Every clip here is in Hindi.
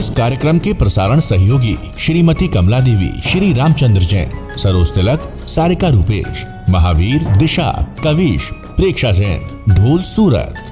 इस कार्यक्रम के प्रसारण सहयोगी श्रीमती कमला देवी, श्री रामचंद्र जैन, सरोज तिलक, सारिका रूपेश, महावीर, दिशा, कविश, प्रेक्षा जैन, ढोल सूरत।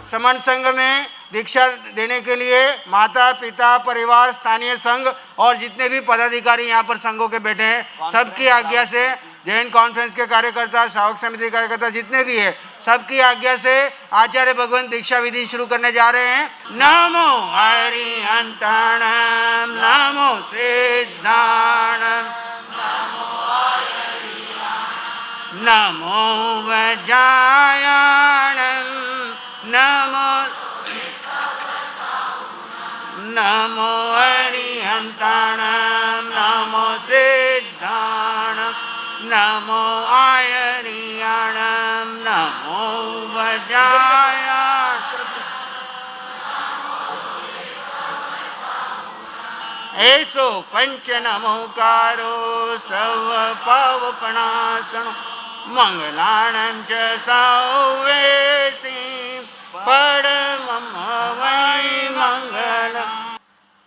श्रमण संघ में दीक्षा देने के लिए माता पिता परिवार स्थानीय संघ और जितने भी पदाधिकारी यहाँ पर संघों के बैठे हैं, सबकी आज्ञा से जैन कॉन्फ्रेंस के कार्यकर्ता, श्रावक समिति के कार्यकर्ता जितने भी है, सबकी आज्ञा से आचार्य भगवंत दीक्षा विधि शुरू करने जा रहे हैं। नमो हरिहंताणम, नमो सिद्धाणम, नमो वज्रायणम, नमो हरिहंताणम, नमो सिद्धाणम, नमो आयरियाणम, नमो वज्रायणम। ऐसो पंच नमोकारो सर्व पावपणासनो मंगलाणं च सौवेसी परमं वै मंगलम्।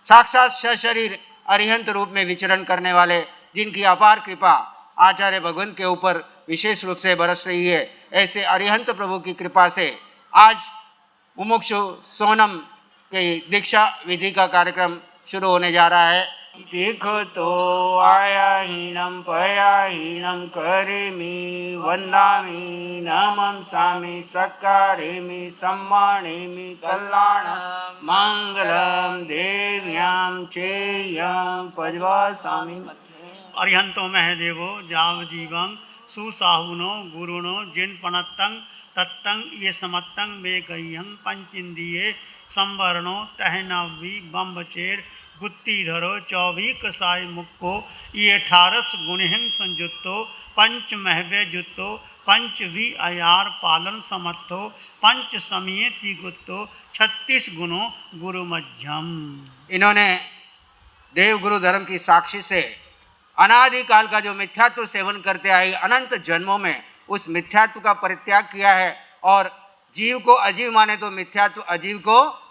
साक्षात सशरीर अरिहंत रूप में विचरण करने वाले, जिनकी अपार कृपा आचार्य भगवंत के ऊपर विशेष रूप से बरस रही है, ऐसे अरिहंत प्रभु की कृपा से आज मुमुक्षु सोनम के दीक्षा विधि का कार्यक्रम शुरू होने जा रहा है। देखो तो आयाहीनम पयाहीनम करेमि वंदामि नमंसामि सत्कारेमि सम्मानेमि कल्याणं मंगलम देव्यां चेयं पज्वासामि। अरिहंतो महदेवो जावजीवं सुसाहुनो गुरुणो जिन पणत्तं तत्तं ये समत्तं मेघयं पंचिंदिये संवरणो तहनवी बम्बचेर गुत्तीधरो चौबी कसाई मुक्को ये 18 गुणहिं संयुक्तो पंच महवे जुत्तो पंच वि अयार पालन समर्थो पंच समीय तिगुत्तो 36 गुणों गुरु मध्यम। इन्होंने देव गुरु धर्म की साक्षी से अनादिकाल का जो मिथ्यात्व सेवन करते आए, अनंत जन्मों में उस मिथ्यात्व का परित्याग किया है और जीव को अजीव माने तो मिथ्यात्व अजीव को,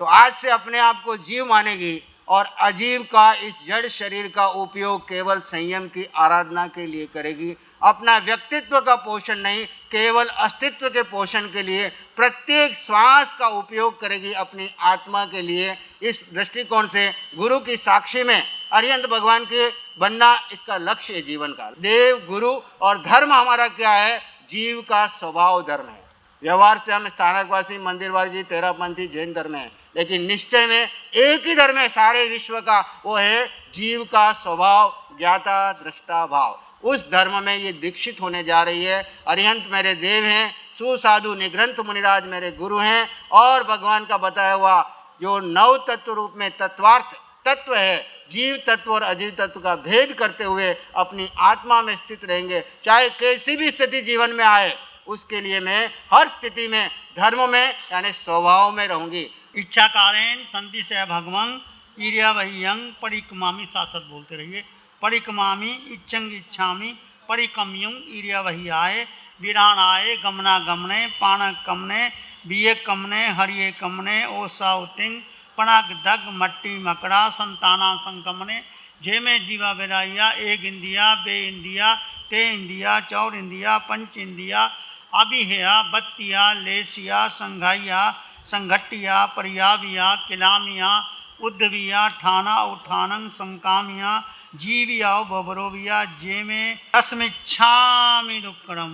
तो आज से अपने आप को जीव मानेगी और अजीव का इस जड़ शरीर का उपयोग केवल संयम की आराधना के लिए करेगी। अपना व्यक्तित्व का पोषण नहीं, केवल अस्तित्व के पोषण के लिए प्रत्येक श्वास का उपयोग करेगी अपनी आत्मा के लिए। इस दृष्टिकोण से गुरु की साक्षी में अरिहंत भगवान के बनना इसका लक्ष्य है जीवन का। देव गुरु और धर्म हमारा क्या है? जीव का स्वभाव धर्म है। व्यवहार से हम स्थानकवासी, मंदिरवासी, तेरापंथी, जैन धर्म है, लेकिन निश्चय में एक ही धर्म है सारे विश्व का, वो है जीव का स्वभाव ज्ञाता दृष्टा भाव। उस धर्म में ये दीक्षित होने जा रही है। अरिहंत मेरे देव हैं, सुसाधु निग्रंथ मुनिराज मेरे गुरु हैं और भगवान का बताया हुआ जो नव तत्व रूप में तत्वार्थ तत्व है, जीव तत्व और अजीव तत्व का भेद करते हुए अपनी आत्मा में स्थित रहेंगे। चाहे कैसी भी स्थिति जीवन में आए, उसके लिए मैं हर स्थिति में धर्म में यानी स्वभाव में रहूंगी। इच्छा कारेण संति से भगवं ईर्या वह्यंग परिकमामी, शासत बोलते रहिए। परिकमामी इच्छंग इच्छामी परिकम्युं ईर्या वह्याय विराणाय गमना गमने पाण कमने बिये कमने हरिये कमने ओसा उतिंग पणाग दग मट्टी मकड़ा संताना संकमने जेमे जीवा बेराइया एक इंदिया बे इंदिया ते इंदिया चौर इंदिया पंच इंदिया अभिहया बत्तिया लेसिया संघाइया संघटिया परियाविया किलामिया उद्धविया ठाना उठानंग संकामिया जीवियाओ बबरोविया जे में अस्मिच्छामि दुक्कड़म।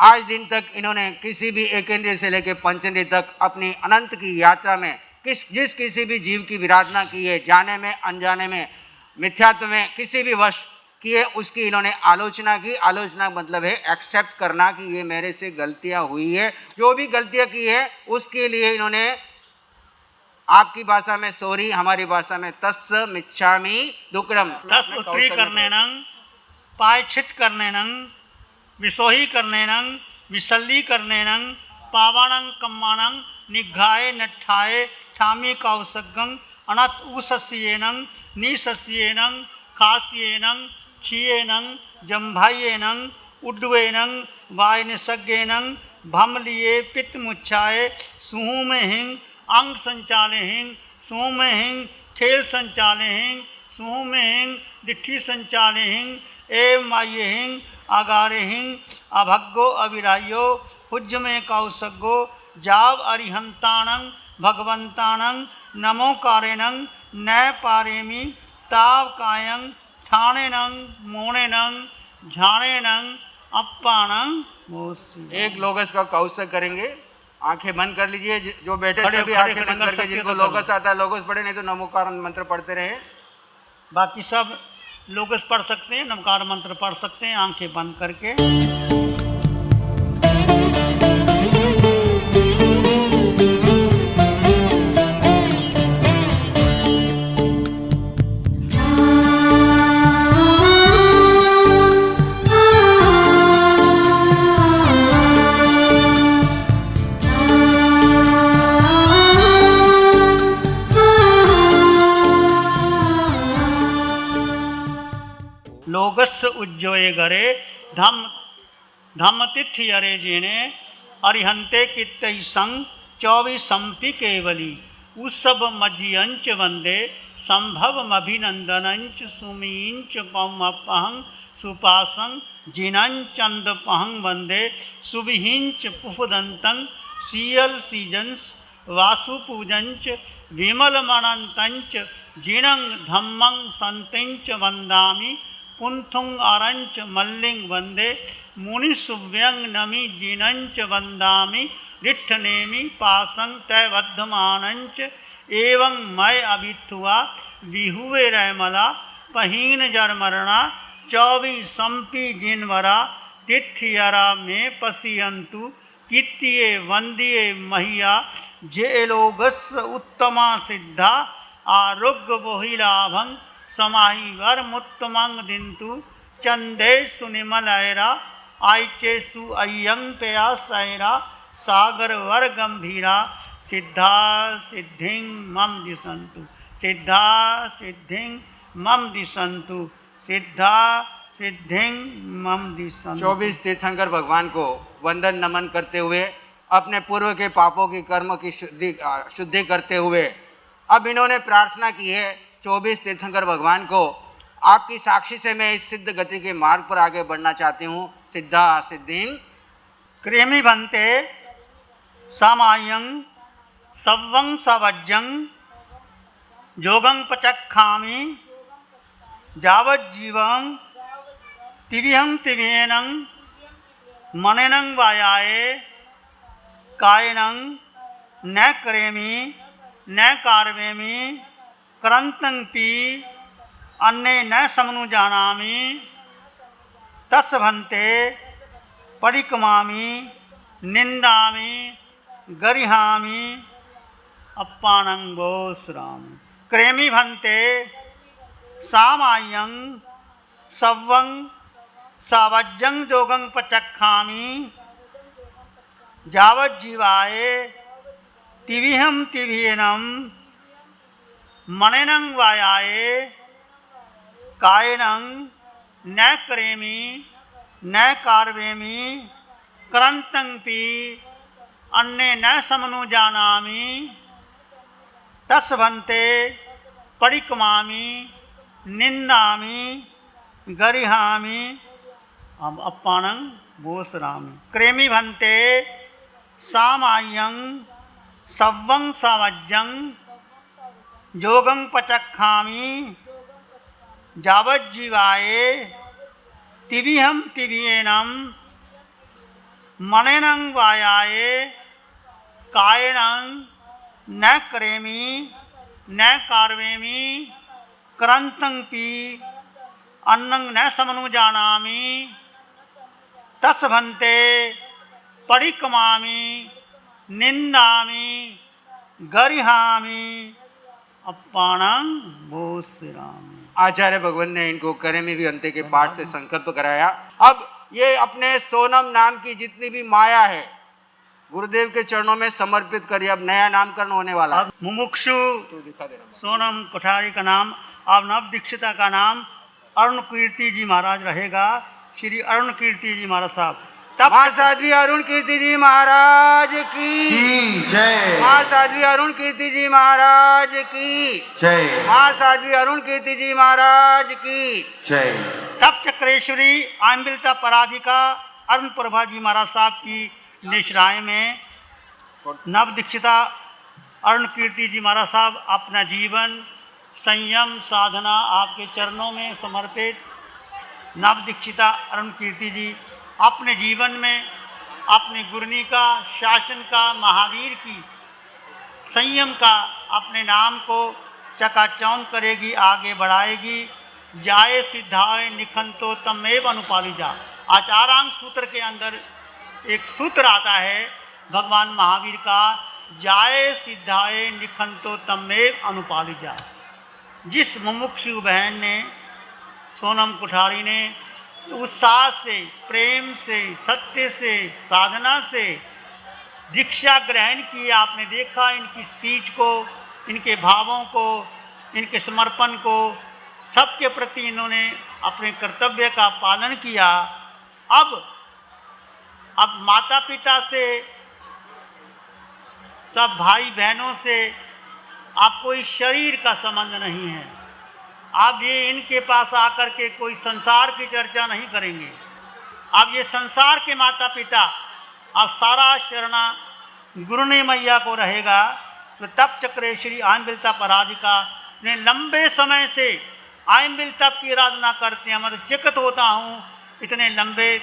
आज दिन तक इन्होंने किसी भी एकेंद्रिय से लेकर पंचेंद्रिय तक अपनी अनंत की यात्रा में किसी भी जीव की विराधना की है, जाने में अनजाने में मिथ्यात्व में किसी भी वश किए, उसकी इन्होंने आलोचना की। आलोचना मतलब है एक्सेप्ट करना कि ये मेरे से गलतियां हुई है, जो भी गलतियां की है उसके लिए इन्होंने आपकी भाषा में सॉरी, हमारी भाषा में तस् मिच्छामि दुक्कडम। तस् उत्तरी करने नंग, पायछित करने नंग, विसोही करने नंग, विसल्ली करने नंग, पावाणंग कम्माणंग, निघाए नठाए ठामी कौसगंग, अनत उसस्येनंग, निसस्येनंग, खास्येनंग, छियेनंग, जम्भाइयेनंग, उड्डवेनंग, वायनिसज्ञेनंग, भमलिये पित्त मुच्छाए, सुहू में हिंग, अंग संचाले हिंग, सुहू में हिंग, खेल संचाले हिंग, सुहू में हिंग, दिट्ठी संचाले हिंग, एवं माये हिंग, आगारे हिंग, अभग्गो अविरायो, हुज्ज में कौसगो, जाव अरिहंताणंग, भगवंताणंग, नमो कारेणंग, न पारेमी, ताव कायंग, ठाणे नंग, मोणे नंग, झाणे नंग, अप्पाणंग मोसी। एक लोगस का कौशक करेंगे, आंखें बंद कर लीजिए, जो बैठे सभी आंखें बंद करके, जिनको लोगस आता है लोगस पढ़े, नहीं तो नमोकार मंत्र पढ़ते रहे। बाकी सब लोगस पढ़ सकते हैं, नमकार मंत्र पढ़ सकते हैं आंखें बंद करके। लोगस उज्जोए गरे धम धमतिथि अरे जेने अरिहंते कित्तई संग 24 संपि केवली उत्सव मज्जियंच वंदे संभव अभिनंदनंच सुमींच पमपहं सुपासं जिनंचंदपहं वंदे सुविहिंच पुफदंतं सीयल सीजंस वासुपूजंच विमलमणंतंच जिनं धम्मं संतिंच वंदामि पुंथुंग आरंच मल्लिंग वंदे मुनिसुव्यंग नमि जिनंच वंदामि रिठ्ठनेमि पासंग तैवद्धमानंच एवं मय अभिथुआ विहुवे रैमला पहीन जरमरणा 24 संपि जिनवरा तिठ्यरा में पसियंतु कित्तिये वंदिये महिया जे लोगस उत्तमा सिद्धा आरोग्य बोहिलाभं समाहि वर मुत्तमंग दिंतु चंदे सुनिमलयरा आइचेसु अय्यंग पया सैरा सागर वर गंभीरा सिद्धा सिद्धिं मम दिसंतु सिद्धा सिद्धिं मम दिसंतु सिद्धा सिद्धिं मम दिसंतु। 24 तीर्थंकर भगवान को वंदन नमन करते हुए अपने पूर्व के पापों की कर्म की शुद्धि करते हुए अब इन्होंने प्रार्थना की है 24 तीर्थंकर भगवान को, आपकी साक्षी से मैं इस सिद्ध गति के मार्ग पर आगे बढ़ना चाहती हूँ। सिद्धा सिद्धिं क्रेमी भन्ते सामायं सव्वं सवज्जं जोगं पचक्खामि जावज्जीवं तिविहं तिविहेनं मनेनं वायाये कायनं न करेमि न कारवेमि करंतं पी अन्ने न समनु जानामि तस् भन्ते परिकमामि निंदामि गरिहामि अप्पानं गोस्रामि। क्रेमी भन्ते सामायं सव्वं सावज्जं जोगं पचक्खामि जावज्जीवाये तिविहं तिविहेनं मनेनं वायाये कायनं न करेमि न कारवेमि करंतं पी अन्ने न समनु जानामि तस् भन्ते परिकमामि निंदामि गरिहामि अप्पानं गोस्रामि। क्रेमी भन्ते सामायं सव्वं सावज्जं जोगं पचक्खामि यावज्जीवाये तिविहम तिवियेनम मनेनं वायाये कायेनं न करेमि न कार्वेमि करन्तं पि अन्नं न समनुजानामि तस्भन्ते परिक्रमामि निन्दामि गरिहामि अपाणं भूषिरामि। आचार्य भगवान ने इनको करेमी भी अंत्य के पाठ से संकल्प कराया। अब ये अपने सोनम नाम की जितनी भी माया है गुरुदेव के चरणों में समर्पित करिए। अब नया नामकरण होने वाला है। मुमुक्षु तो दिखा देना। सोनम कोठारी का नाम, अब नव दीक्षिता का नाम अरुण कीर्ति जी महाराज रहेगा। श्री अरुण कीर्ति जी महाराज साहब। माँ साध्वी अरुण कीर्ति जी महाराज की जय। माँ साध्वी अरुण कीर्ति जी महाराज की जय। माँ साध्वी अरुण कीर्ति जी महाराज की जय। तप चक्रेश्वरी आम्बिलता पराधिका अरुण प्रभा जी महाराज साहब की निश्राय में नव दीक्षिता अरुण कीर्ति जी महाराज साहब अपना जीवन संयम साधना आपके चरणों में समर्पित। नव दीक्षिता अरुण कीर्ति जी अपने जीवन में अपने गुरनी का, शासन का, महावीर की, संयम का अपने नाम को चकाचौंध करेगी, आगे बढ़ाएगी। जाए सिद्धाय निखंतो तमेव अनुपालिजा। आचारांग सूत्र के अंदर एक सूत्र आता है भगवान महावीर का, जाए सिद्धाय निखंतो तमेव अनुपालिजा। जिस मुमुक्षु बहन ने, सोनम कोठारी ने उत्साह से, प्रेम से, सत्य से, साधना से दीक्षा ग्रहण की, आपने देखा इनकी स्पीच को, इनके भावों को, इनके समर्पण को, सबके प्रति इन्होंने अपने कर्तव्य का पालन किया। अब माता पिता से, सब भाई बहनों से आप कोई शरीर का संबंध नहीं है। आप ये इनके पास आकर के कोई संसार की चर्चा नहीं करेंगे। अब ये संसार के माता पिता, अब सारा शरणा गुरुनी मैया को रहेगा। तो तप चक्रेश्वरी आम्बिलता पराधिका ने लंबे समय से आम्बिल तप की आराधना करते हैं। मैं चिकित होता हूँ, इतने लंबे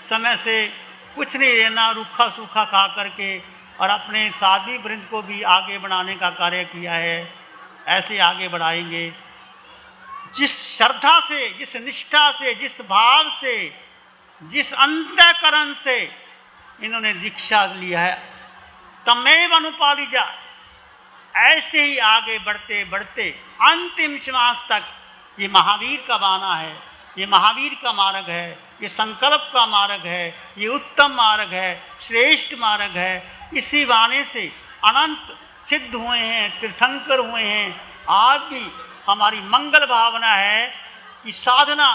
समय से कुछ नहीं लेना, रूखा सूखा खा करके, और अपने साध्वी वृंद को भी आगे बढ़ाने का कार्य किया है। ऐसे आगे बढ़ाएंगे। जिस श्रद्धा से, जिस निष्ठा से, जिस भाव से, जिस अंतःकरण से इन्होंने दीक्षा लिया है, तमेव अनुपालिजा, ऐसे ही आगे बढ़ते बढ़ते अंतिम श्वास तक ये महावीर का बाना है, ये महावीर का मार्ग है, ये संकल्प का मार्ग है, ये उत्तम मार्ग है, श्रेष्ठ मार्ग है। इसी बाने से अनंत सिद्ध हुए हैं, तीर्थंकर हुए हैं। आज भी हमारी मंगल भावना है कि साधना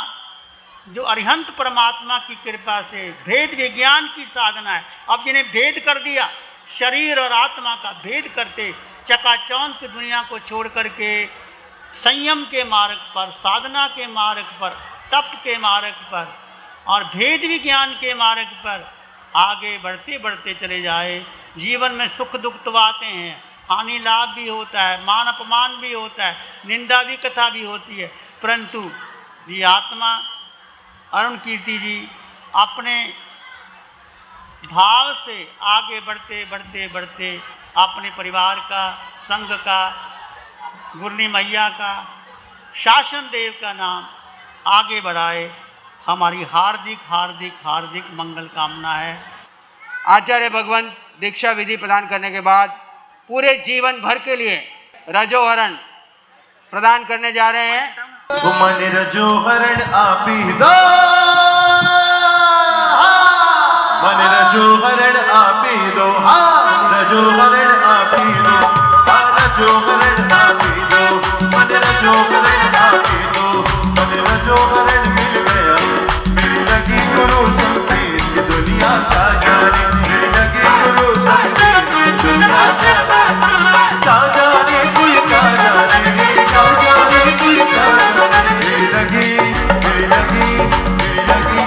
जो अरिहंत परमात्मा की कृपा से भेद विज्ञान की साधना है। अब जिन्हें भेद कर दिया, शरीर और आत्मा का भेद करते, चकाचौंध की दुनिया को छोड़ करके संयम के मार्ग पर, साधना के मार्ग पर, तप के मार्ग पर और भेद विज्ञान के मार्ग पर आगे बढ़ते बढ़ते चले जाए। जीवन में सुख दुख तो आते हैं, हानि लाभ भी होता है, मान अपमान भी होता है, निंदा भी कथा भी होती है, परंतु ये आत्मा अरुण कीर्ति जी अपने भाव से आगे बढ़ते बढ़ते बढ़ते अपने परिवार का, संघ का, गुरनी मैया का, शासन देव का नाम आगे बढ़ाए। हमारी हार्दिक हार्दिक हार्दिक मंगल कामना है। आचार्य भगवान दीक्षा विधि प्रदान करने के बाद पूरे जीवन भर के लिए रजोहरण प्रदान करने जा रहे हैं। मन रजोहरण आपी दो, मन रजोहरण आपी दो, रजोहरण आपी दो, रजोहरण आपी दो, मन रजोहरण आपी दो, मन रजोहरण मिल गया, मिल लगी गुरु संगीत दुनिया का जाने, मिल लगी गुरु संगीत दुनिया का जाने, क्या जाने कोई क्या जाने, क्या जाने कोई क्या जाने, मिल लगी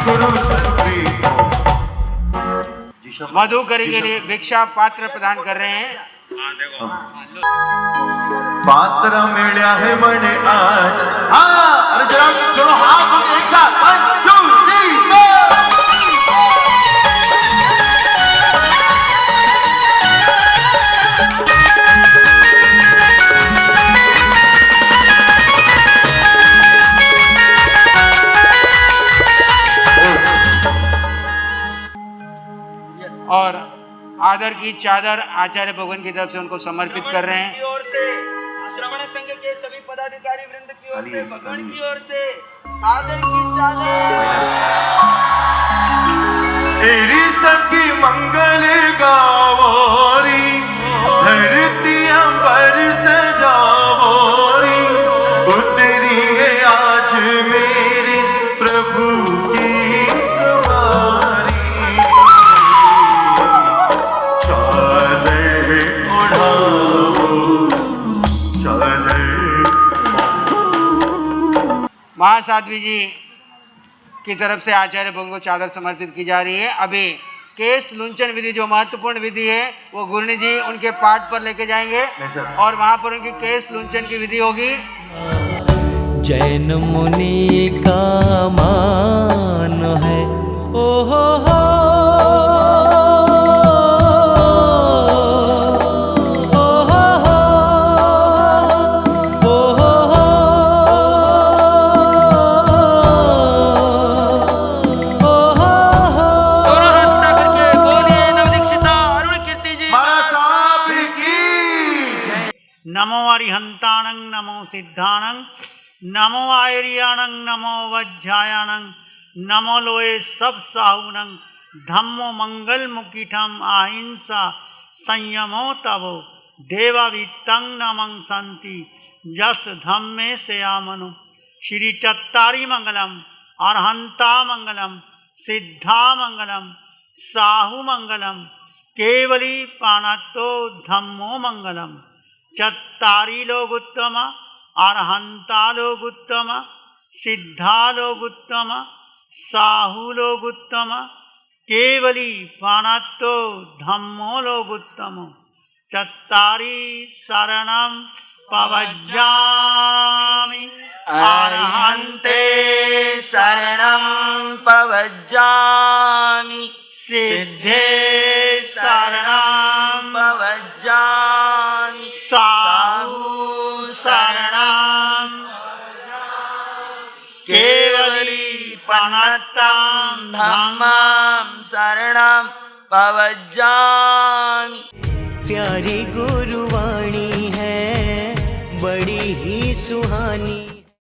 गुरु संगीत। मधुकरी के लिए भिक्षा पात्र प्रदान कर रहे हैं। पात्र मिळ्या है मने आज अरे जरा दोनों हाथ हम एक साथ 1 2 3 और आदर की चादर आचार्य भगवान की तरफ से उनको समर्पित कर रहे हैं। की ओर से श्रवण संघ के सभी पदाधिकारी वृंद की ओर से भगवान की ओर से आदर की चादर। एरी सखी मंगल गावोरी धरती अंबर सजावोरी उतरी है आज मेरे प्रभु की सवारी चादर उड़ाओ चादर। महासाध्वी जी की तरफ से आचार्य भगवान को चादर समर्पित की जा रही है। अभी केस लुंचन विधि जो महत्वपूर्ण विधि है वो गुरनी जी उनके पाठ पर लेके जाएंगे और वहां पर उनकी केस लुंचन की विधि होगी। जैन मुनि का मान है ओ हो नमो अरिहंताणं नमो सिद्धाणं नमो आयर्याणं नमो वज्रायाणं नमो लोए सब साहुनं धम्मो मंगल मुकिठम अहिंसा संयमो तवो देवावितं नमं संति जस धम्मे सेयामनु। श्री चत्तारी मंगलम अरहंता मंगलम सिद्धा मंगलम साहु मंगलम केवली पाणतो धम्मो मंगलम। चत्तारी लोग उत्तम अरहंता लोग उत्तम सिद्धा लोग उत्तम साहु लोग उत्तम केवली पाणतो धम्मो लोग उत्तम। चत्तारी शरणं पवज्जामि अरहन्ते शरणं पवज्जामि सिद्धे शरणं पवज्जामि साहु शरणं केवली पणतं धम्मं शरणं पवज्जामि। प्यारी गुरुवाणी है बड़ी ही सुहानी।